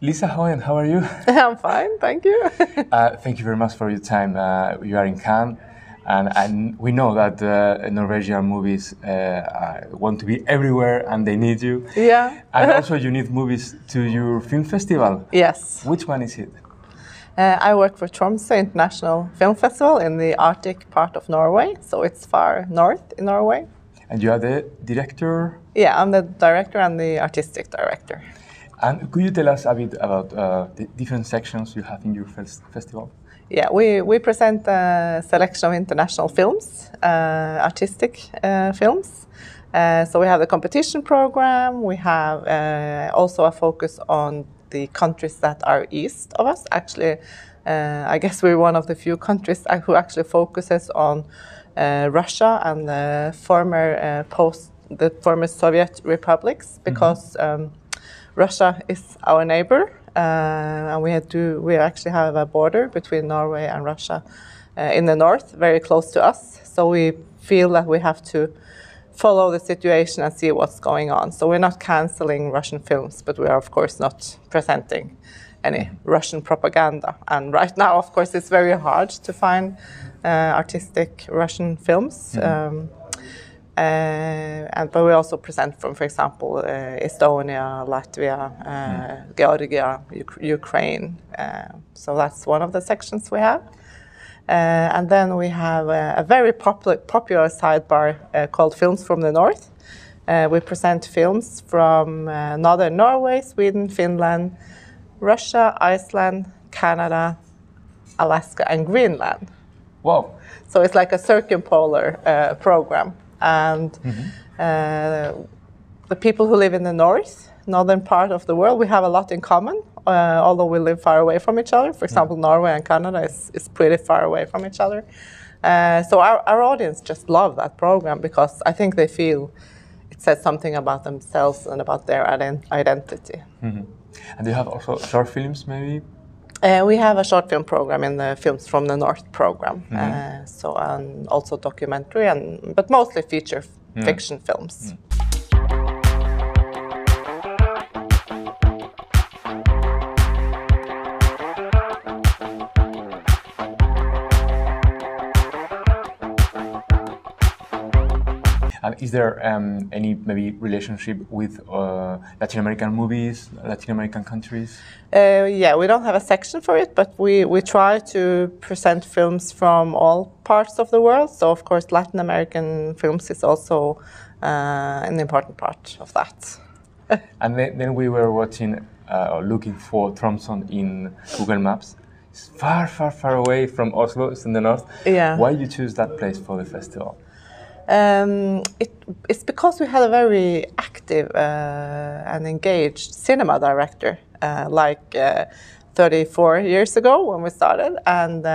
Lisa Hoen, how are you? I'm fine, thank you. Thank you very much for your time. You are in Cannes, and we know that Norwegian movies want to be everywhere and they need you. Yeah. And also you need movies to your film festival. Yes. Which one is it? I work for TROMSØ International Film Festival in the Arctic part of Norway, so it's far north in Norway. And you are the director? Yeah, I'm the director and the artistic director. And could you tell us a bit about the different sections you have in your festival? Yeah, we present a selection of international films, artistic films. So we have the competition program, we have also a focus on the countries that are east of us. Actually, I guess we're one of the few countries who actually focuses on Russia and the former Soviet republics, because Russia is our neighbor, and we actually have a border between Norway and Russia in the north, very close to us. So we feel that we have to follow the situation and see what's going on. So we're not canceling Russian films, but we are of course not presenting any Russian propaganda. And right now, of course, it's very hard to find artistic Russian films. But we also present from, for example, Estonia, Latvia, Georgia, Ukraine. So that's one of the sections we have. And then we have a very popular sidebar called Films from the North. We present films from northern Norway, Sweden, Finland, Russia, Iceland, Canada, Alaska, and Greenland. Wow! So it's like a circumpolar program. And the people who live in the northern part of the world, we have a lot in common, although we live far away from each other. For example, Norway and Canada is pretty far away from each other. So our audience just love that program because I think they feel it says something about themselves and about their identity. And do you have also short films, maybe? We have a short film program in the Films from the North program, so also documentary, but mostly feature fiction films. And is there any maybe relationship with Latin American movies, Latin American countries? Yeah, we don't have a section for it, but we try to present films from all parts of the world. So of course Latin American films is also an important part of that. And then we were watching or looking for TROMSØ in Google Maps. It's far, far, far away from Oslo, it's in the north. Yeah. Why did you choose that place for the festival? It's because we had a very active and engaged cinema director 34 years ago when we started, and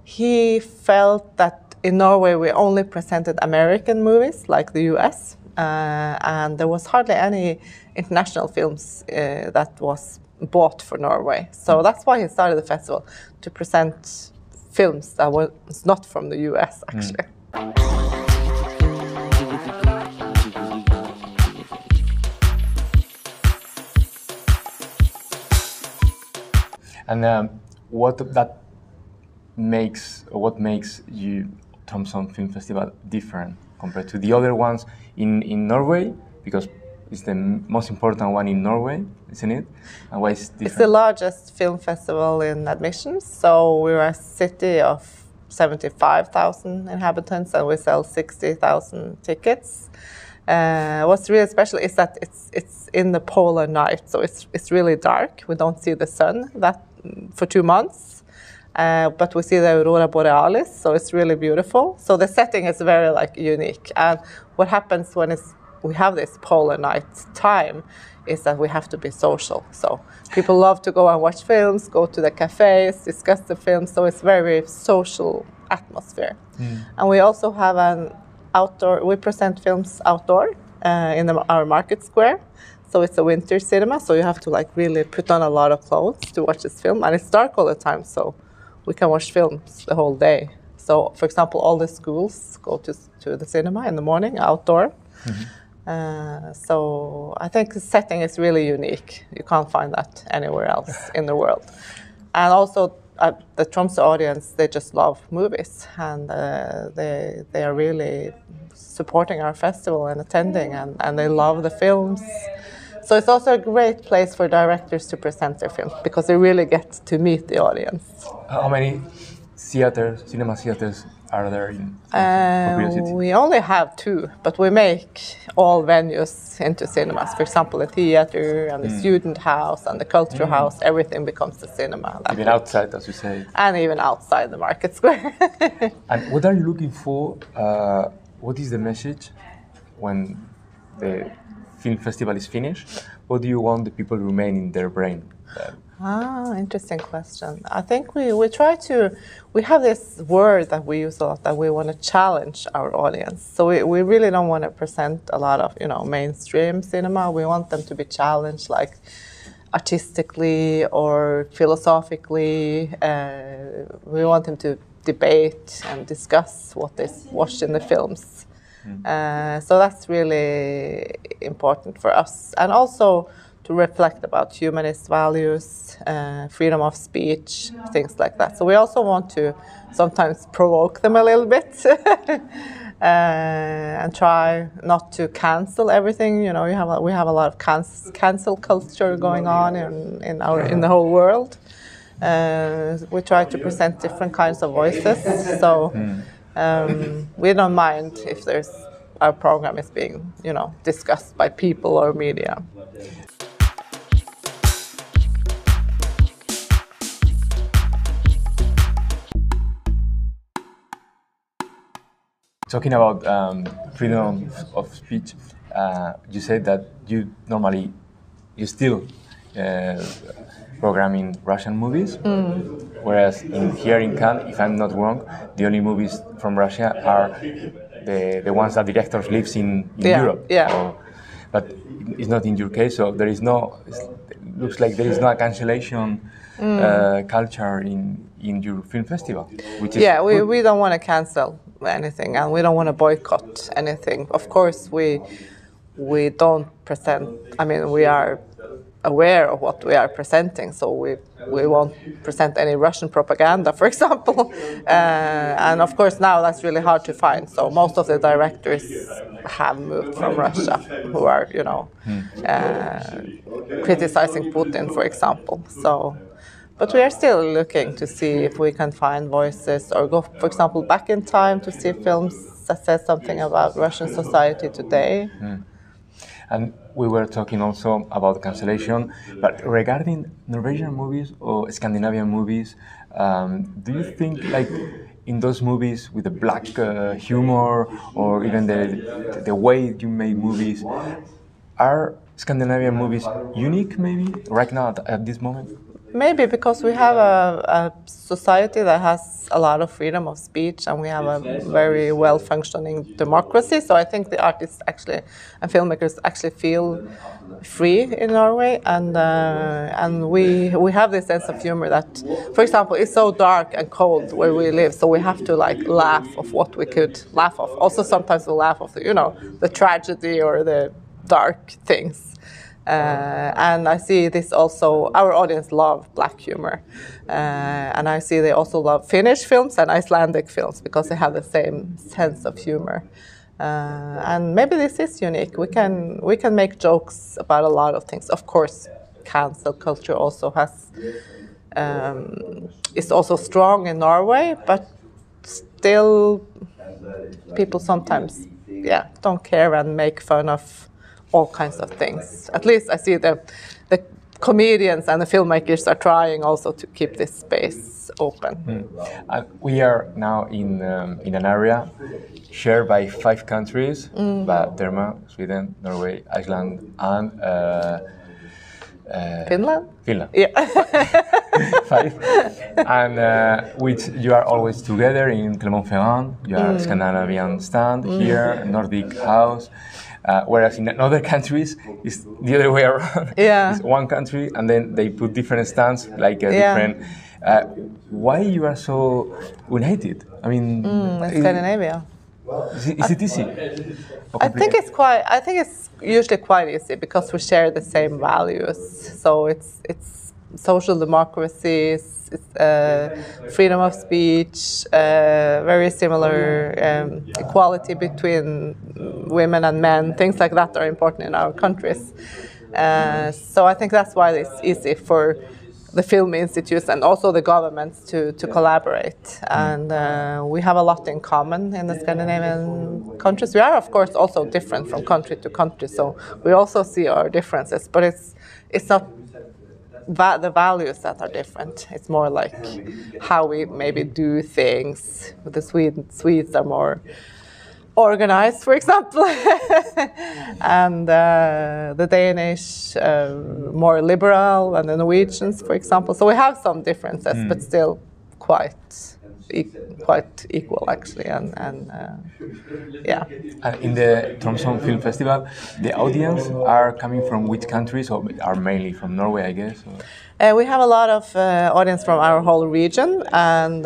he felt that in Norway we only presented American movies like the US, and there was hardly any international films that was bought for Norway. So that's why he started the festival, to present films that was not from the US actually. And what makes you TROMSØ Film Festival different compared to the other ones in Norway? Because it's the most important one in Norway, isn't it? And why is it different? It's the largest film festival in admissions. So we're a city of 75,000 inhabitants, and we sell 60,000 tickets. What's really special is that it's in the polar night, so it's really dark. We don't see the sun for 2 months, but we see the aurora borealis, so it's really beautiful. So the setting is very unique. And what happens when we have this polar night time is that we have to be social. So people love to go and watch films, go to the cafes, discuss the films. So it's very social atmosphere. And we also have an outdoor. We present films outdoor in our market square. So it's a winter cinema, so you have to really put on a lot of clothes to watch this film. And it's dark all the time, so we can watch films the whole day. So, for example, all the schools go to the cinema in the morning, outdoor. So I think the setting is really unique. You can't find that anywhere else in the world. And also the Tromsø audience, they just love movies, and they are really supporting our festival and attending, and they love the films. So it's also a great place for directors to present their films because they really get to meet the audience. How many cinema theaters are there in for curiosity? We only have 2, but we make all venues into cinemas. For example, the theater and the student house and the culture house, everything becomes a cinema. Even outside, as you say. And even outside the market square. And what are you looking for? What is the message when the film festival is finished? What do you want the people to remain in their brain? Interesting question. I think we try to, we have this word that we use a lot, that we want to challenge our audience. So we really don't want to present a lot of, mainstream cinema. We want them to be challenged, like artistically or philosophically. We want them to debate and discuss what they watched in the films. So that's really important for us. And also to reflect about humanist values, freedom of speech, things like that. So we also want to sometimes provoke them a little bit and try not to cancel everything. We have a lot of cancel culture going on in the whole world. We try to present different kinds of voices. So we don't mind if our program is being, discussed by people or media. Talking about freedom of speech, you said that you still program in Russian movies, whereas here in Cannes, if I'm not wrong, the only movies from Russia are the ones that directors live in Europe. Yeah. But it's not in your case, so there is no. It looks like there is no cancellation culture in your film festival, which is we don't want to cancel anything, and we don't want to boycott anything. Of course, we don't present. I mean, we are aware of what we are presenting, so we won't present any Russian propaganda, for example. And of course, now that's really hard to find. So most of the directors have moved from Russia, who are criticizing Putin, for example. So. But we are still looking to see if we can find voices or go, for example, back in time to see films that say something about Russian society today. And we were talking also about cancellation, but regarding Norwegian movies or Scandinavian movies, do you think like in those movies with the black humor or even the way you make movies, are Scandinavian movies unique maybe right now at this moment? Maybe because we have a society that has a lot of freedom of speech, and we have a very well-functioning democracy. So I think the artists and filmmakers actually feel free in Norway, and we have this sense of humor that, for example, it's so dark and cold where we live, so we have to laugh of what we could laugh of. Also, sometimes we laugh of the tragedy or the dark things. And I see this also, our audience love black humor. And I see they also love Finnish films and Icelandic films because they have the same sense of humor. And maybe this is unique. We can make jokes about a lot of things. Of course, cancel culture also is also strong in Norway, but still people sometimes don't care and make fun of all kinds of things. At least I see the comedians and the filmmakers are trying also to keep this space open. We are now in an area shared by 5 countries, Denmark, Sweden, Norway, Iceland, and Finland? Finland. Yeah. 5. And which you are always together in Clermont-Ferrand. You are Scandinavian stand here, Nordic house. Whereas in other countries, it's the other way around. Yeah. It's one country, and then they put different stands, different. Why you are so united? I mean, Scandinavia. Is it easy? I think it's quite. I think it's usually quite easy because we share the same values. So it's social democracy, freedom of speech, very similar equality between women and men. Things like that are important in our countries. So I think that's why it's easy for the film institutes and also the governments to collaborate. And we have a lot in common in the Scandinavian countries. We are, of course, also different from country to country, so we also see our differences, but it's not the values that are different. It's more like how we maybe do things. The Swedes are more organized, for example, and the Danish more liberal, and the Norwegians, for example. So we have some differences, but still quite equal, actually. And yeah. In the TROMSØ Film Festival, the audience are coming from which countries, or are mainly from Norway, I guess? We have a lot of audience from our whole region and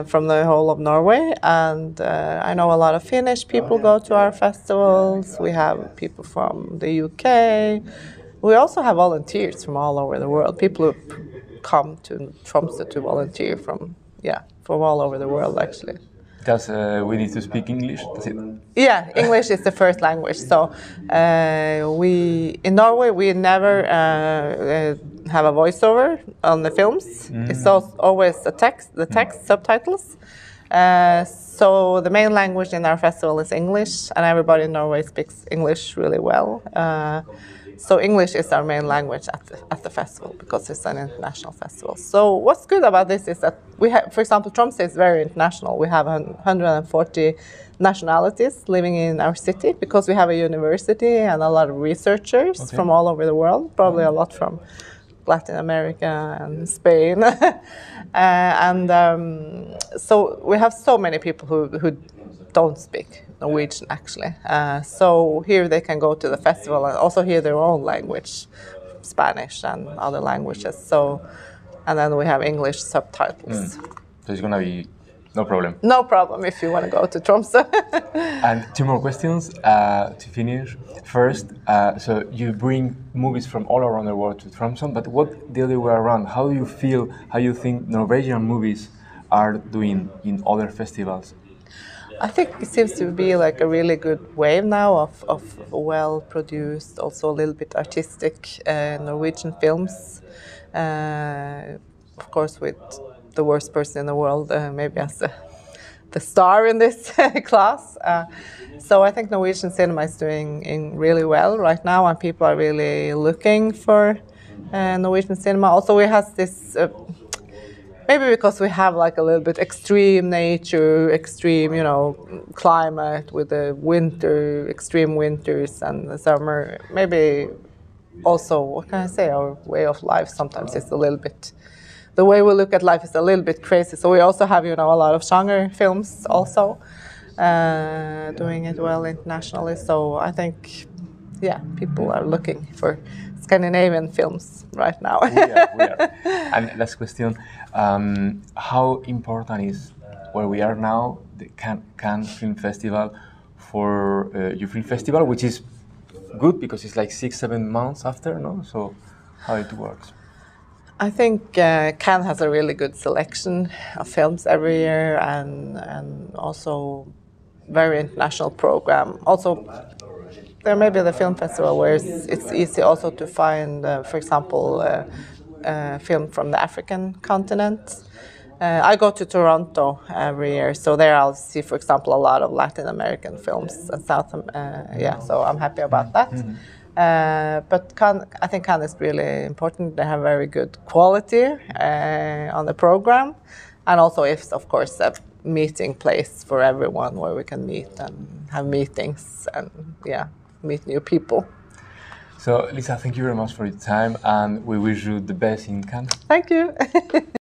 from the whole of Norway. And I know a lot of Finnish people go to our festivals. We have people from the UK. We also have volunteers from all over the world. People who come to Tromsø to volunteer from all over the world, actually. Because we need to speak English, that's it? Yeah, English is the first language. So in Norway we never have a voiceover on the films. It's always the text subtitles. So the main language in our festival is English, and everybody in Norway speaks English really well. So English is our main language at the festival because it's an international festival. So what's good about this is that we have, for example, Tromsø is very international. We have 140 nationalities living in our city because we have a university and a lot of researchers from all over the world, probably a lot from Latin America and Spain. So we have so many people who don't speak Norwegian, actually. So here they can go to the festival and also hear their own language, Spanish and other languages. So, and then we have English subtitles. So it's gonna be no problem. No problem if you want to go to Tromsø. And two more questions to finish. First, so you bring movies from all around the world to Tromsø, but what the other way around? How do you feel, how you think Norwegian movies are doing in other festivals? I think it seems to be like a really good wave now of well-produced, also a little bit artistic Norwegian films. Of course, with the worst person in the world, maybe as the star in this class. So I think Norwegian cinema is doing really well right now, and people are really looking for Norwegian cinema. Also, we have this. Maybe because we have like a little bit extreme nature, extreme, climate with the winter, extreme winters and the summer. Maybe also, what can I say, our way of life sometimes is a little bit, the way we look at life is a little bit crazy. So we also have, a lot of genre films also doing it well internationally. So I think, people are looking for Scandinavian films right now. We are. And last question, how important is where we are now, the Cannes Film Festival, for your film festival, which is good because it's like 6-7 months after, no? So how it works? I think Cannes has a really good selection of films every year, and also very international program. Also, there may be the film festival where it's easy also to find, for example, film from the African continent. I go to Toronto every year, so there I'll see, for example, a lot of Latin American films and so I'm happy about that. But I think Cannes is really important. They have very good quality on the program, and also it's, of course, a meeting place for everyone where we can meet and have meetings and meet new people. So, Lisa, thank you very much for your time, and we wish you the best in Cannes. Thank you.